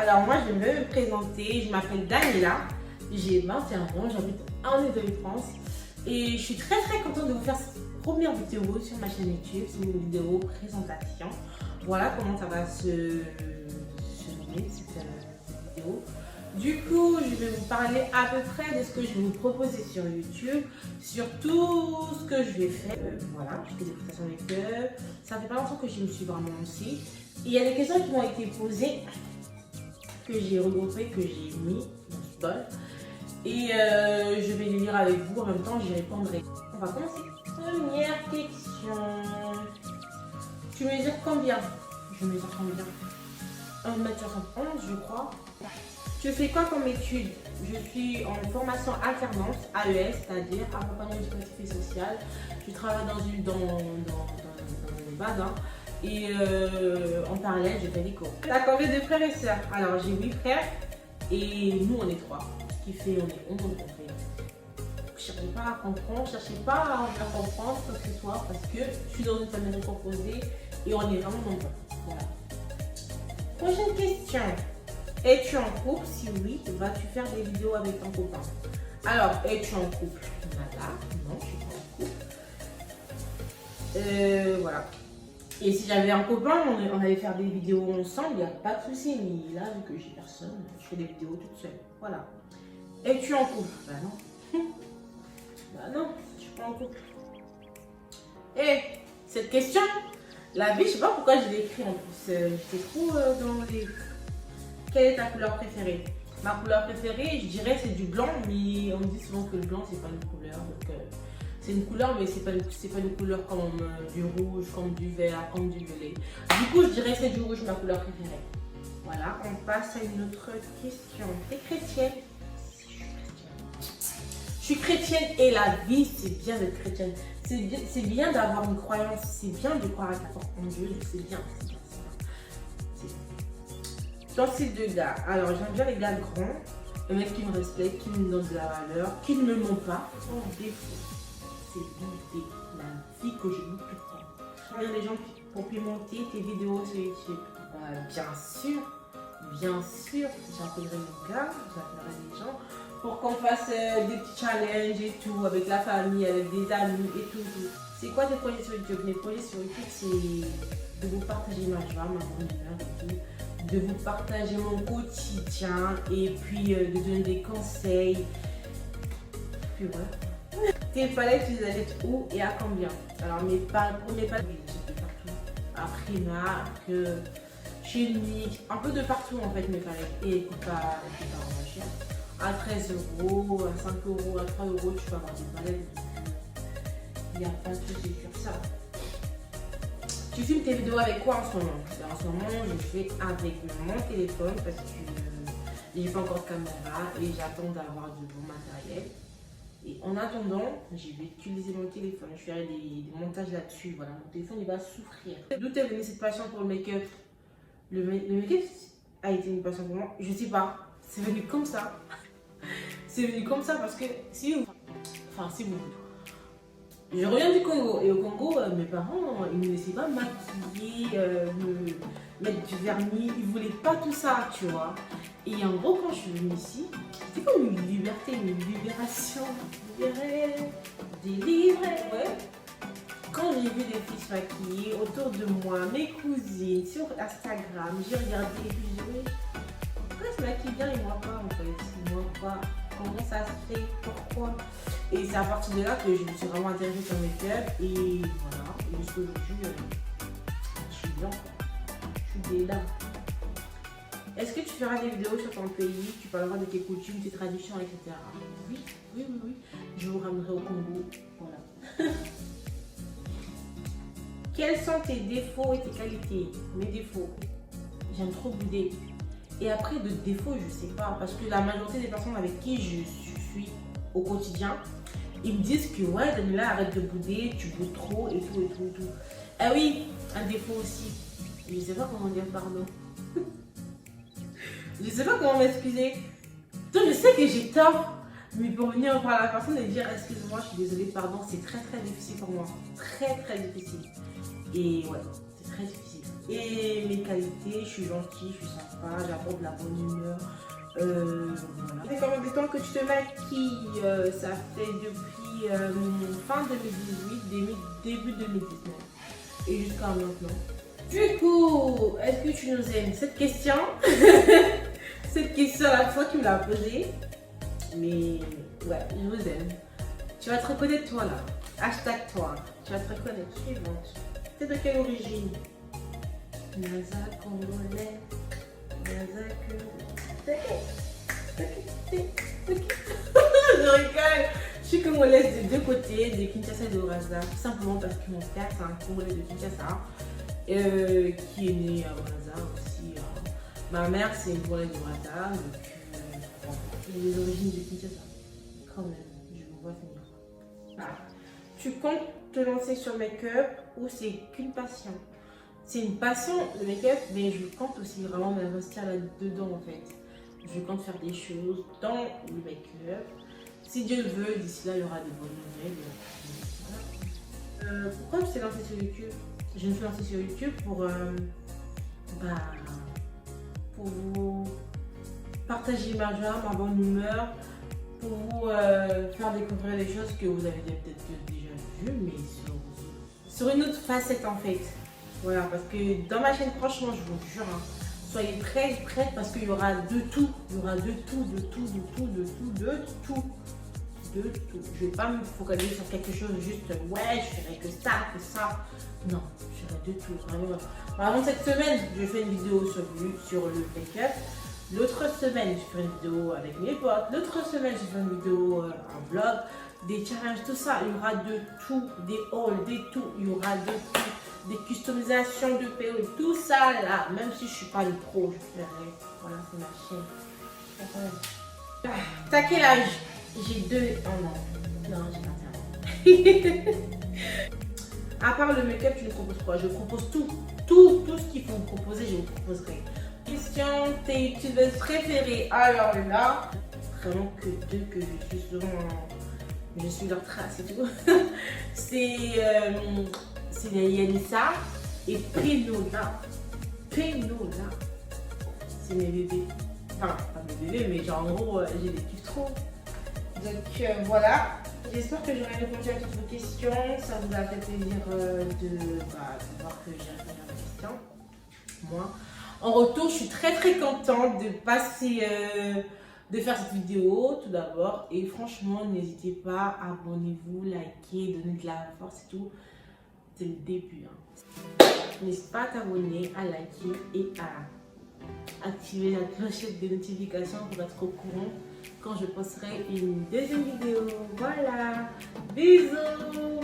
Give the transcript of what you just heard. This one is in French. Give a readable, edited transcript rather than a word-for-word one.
Alors moi je vais me présenter, je m'appelle Daniela, j'ai 21 ans, j'habite en Île-de-France et je suis très contente de vous faire cette première vidéo sur ma chaîne YouTube. C'est une vidéo présentation. Voilà comment ça va se nommer cette vidéo. Du coup, je vais vous parler à peu près de ce que je vais vous proposer sur YouTube, sur tout ce que je vais faire. Voilà, je fais des prestations make-up. Ça fait pas longtemps que je me suis vraiment lancée. Et il y a des questions qui m'ont été posées, que j'ai regroupées, que j'ai mis dans ce bol. Et je vais les lire avec vous. En même temps, j'y répondrai. On va commencer. Première question. Tu mesures combien? Je mesure combien? 1m71, je crois. Je fais quoi comme étude? Je suis en formation alternance, AES, c'est-à-dire accompagnement éducatif et social. Je travaille dans une BAD et en parallèle, je fais des cours. T'as combien de frères et sœurs? Alors, j'ai 8 frères et nous, on est 3. Ce qui fait, on est 11 en fait. Cherchez pas à comprendre, cherchez pas à en faire comprendre quoi que ce soit parce que je suis dans une famille recomposée et on est vraiment nombreux. Voilà. Prochaine question. Es-tu en couple? Si oui, vas-tu faire des vidéos avec ton copain? Alors, es-tu en couple? Nada, non, je suis pas en couple. Voilà. Et si j'avais un copain, on allait faire des vidéos ensemble, il n'y a pas de souci. Mais là, vu que j'ai personne, je fais des vidéos toute seule. Voilà. Es-tu en couple? Bah non. Bah non, je suis pas en couple. Et cette question, la vie, je sais pas pourquoi je l'ai écrit en plus. J'étais trop dans les... Quelle est ta couleur préférée? Ma couleur préférée, je dirais c'est du blanc, mais on me dit souvent que le blanc c'est pas une couleur. Donc c'est une couleur, mais c'est pas une couleur comme du rouge, comme du vert, comme du violet. Du coup, je dirais c'est du rouge ma couleur préférée. Voilà, on passe à une autre question. T'es chrétienne? Je suis chrétienne et la vie, c'est bien d'être chrétienne. C'est bien d'avoir une croyance, c'est bien de croire en Dieu, c'est bien. Ton style de gars. Alors, j'aime bien les gars grands, les mecs qui me respectent, qui me donnent de la valeur, qui ne me mentent pas. Sans défaut. C'est l'idée, la vie que je veux tout le temps. J'aime bien les gens qui complimenter tes vidéos sur YouTube. Bien sûr, j'appellerai mon gars, j'appellerai des gens pour qu'on fasse des petits challenges et tout, avec la famille, avec des amis et tout. C'est quoi tes projets sur YouTube? Mes projets sur YouTube, c'est de vous partager ma joie, ma bonne humeur et tout. De vous partager mon quotidien et puis de donner des conseils. Puis voilà. Tes palettes, tu les achètes où et à combien? Alors mes premiers palettes, j'achète partout. À Primark, chez NYX, un peu de partout en fait mes palettes. Et pas moins cher. À 13 €, à 5 €, à 3 €, tu peux avoir des palettes. Il n'y a pas de souci sur ça. Tu filmes tes vidéos avec quoi en ce moment? En ce moment, je fais avec mon téléphone parce que j'ai pas encore de caméra et j'attends d'avoir du bon matériel. Et en attendant, je vais utiliser mon téléphone. Je ferai des montages là-dessus. Voilà, mon téléphone il va souffrir. D'où est venue cette passion pour le make-up? Le make-up a été une passion pour moi. Je sais pas. C'est venu comme ça. C'est venu comme ça parce que si vous... Je reviens du Congo et au Congo, mes parents, ils ne me laissaient pas maquiller, me mettre du vernis, ils ne voulaient pas tout ça, tu vois. Et en gros, quand je suis venue ici, c'était comme une liberté, une libération. Délivrée, ouais. Quand j'ai vu des filles se maquiller autour de moi, mes cousines, sur Instagram, j'ai regardé et puis j'ai dit, pourquoi se maquille bien et moi pas en fait? Moi pas. Comment ça se fait? Pourquoi? Et c'est à partir de là que je me suis vraiment intéressée sur le make-up et voilà. Et jusqu'aujourd'hui, je suis bien. Je suis là. Est-ce que tu feras des vidéos sur ton pays? Tu parleras de tes coutumes, tes traditions, etc. Oui. Je vous ramènerai au Congo. Voilà. Quels sont tes défauts et tes qualités? Mes défauts. J'aime trop bouder. Et après, de défauts, je sais pas. Parce que la majorité des personnes avec qui je suis au quotidien, ils me disent que ouais, Daniela, arrête de bouder, tu boudes trop et tout. Ah oui, un défaut aussi. Je sais pas comment dire pardon. Je sais pas comment m'excuser. Donc je sais que j'ai tort. Mais pour venir voir la personne et dire excuse-moi, je suis désolée, pardon, c'est très difficile pour moi. Très difficile. Et ouais, c'est très difficile. Et mes qualités, je suis gentille, je suis sympa, j'apporte de la bonne humeur. Voilà. Ça fait combien de temps que tu te maquilles? Ça fait depuis fin 2018, début 2019 et jusqu'à maintenant. Du coup, est-ce que tu nous aimes? Cette question, cette question à la fois tu me l'as posée, mais ouais, je vous aime. Tu vas te reconnaître toi là, hashtag toi, tu vas te reconnaître. Suivante, c'est de quelle origine? Naza congolais, Naza je rigole. Je suis congolaise de deux côtés, de Kinshasa et de Braza, tout simplement parce que mon père c'est un Congolais de Kinshasa qui est né à Braza aussi. Ma mère c'est une Congolaise de Braza, donc les origines de Kinshasa. Quand même, je vous vois finir. Ah. Tu comptes te lancer sur make-up ou c'est qu'une passion? C'est une passion le make-up, mais je compte aussi vraiment m'investir là-dedans en fait. Je compte faire des choses dans le make-up. Si Dieu le veut, d'ici là, il y aura des bonnes nouvelles. Voilà. Pourquoi je me suis lancée sur YouTube? Je me suis lancée sur YouTube pour vous partager ma joie, ma bonne humeur, pour vous faire découvrir des choses que vous avez peut-être déjà vues, mais sur une autre facette en fait. Voilà, parce que dans ma chaîne, franchement, je vous jure, hein, soyez prêts parce qu'il y aura de tout. Il y aura de tout. Je ne vais pas me focaliser sur quelque chose juste, ouais, je ferai que ça. Non, je ferai de tout. Vraiment. Par exemple, cette semaine, je fais une vidéo sur le make-up. L'autre semaine, je ferai une vidéo avec mes potes. L'autre semaine, je ferai une vidéo, un vlog, des challenges, tout ça. Il y aura de tout, des hauls, des tout. Il y aura de tout. Des customisations de perruques, tout ça là, même si je suis pas une pro, je ferai. Voilà, c'est ma chaîne. T'as quel âge? J'ai 2 ans. Non, j'ai 21 ans. À part le make-up, tu me proposes quoi? Je propose tout. Tout ce qu'il faut me proposer, je vous proposerai. Question, tes youtubeuses préférées? Alors là, vraiment que 2 que je suis souvent. Je suis leur trace et tout. C'est Yanissa et Prinola. C'est mes bébés. Enfin, pas mes bébés, mais genre en gros, j'ai des kiffs trop. Donc voilà. J'espère que j'aurai répondu à toutes vos questions. Ça vous a fait plaisir de voir que j'ai répondu à vos questions. Moi. En retour, je suis très contente de passer. De faire cette vidéo tout d'abord, et franchement n'hésitez pas, abonnez-vous, likez, donnez de la force et tout, c'est le début, hein. N'hésite pas à t'abonner, à liker et à activer la clochette de notification pour être au courant quand je posterai une deuxième vidéo. Voilà, bisous.